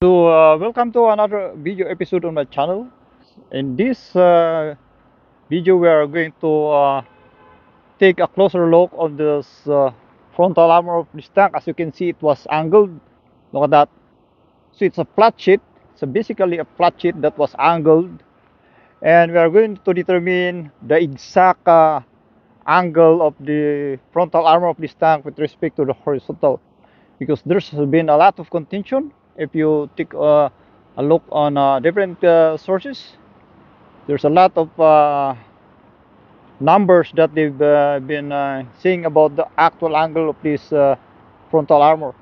Welcome to another video episode on my channel. In this video, we are going to take a closer look on this frontal armor of this tank. As you can see, it was angled. Look at that. So it's a flat sheet. So basically a flat sheet that was angled, and we are going to determine the exact angle of the frontal armor of this tank with respect to the horizontal, because there's been a lot of contention. If you take a look on different sources, there's a lot of numbers that they've been saying about the actual angle of this frontal armor.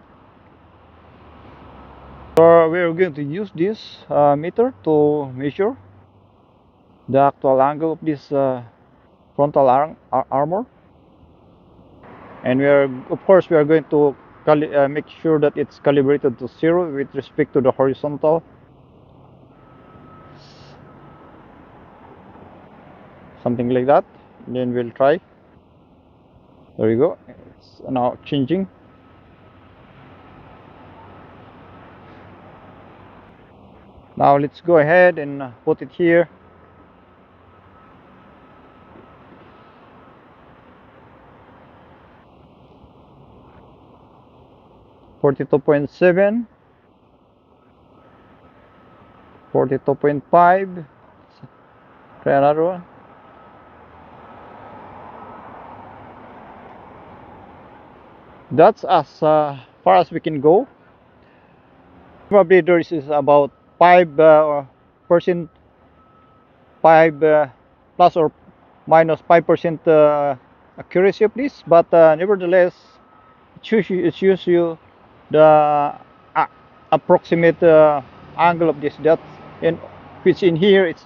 So we're going to use this meter to measure the actual angle of this frontal armor, and of course we are going to make sure that it's calibrated to 0 with respect to the horizontal. Something like that. Then we'll try. There you go. It's now changing. Now let's go ahead and put it here. .7, 42.5. Try another one. That's as far as we can go. Probably there is about 5%, 5 plus or minus 5% accuracy of this, but nevertheless, it shows you the approximate angle of this depth, and which in here it's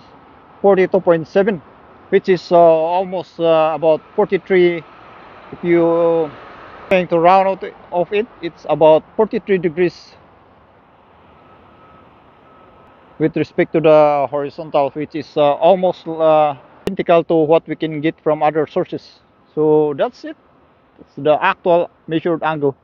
42.7, which is almost about 43. If you trying to round out of it, it's about 43 degrees with respect to the horizontal, which is almost identical to what we can get from other sources. So that's it. It's the actual measured angle.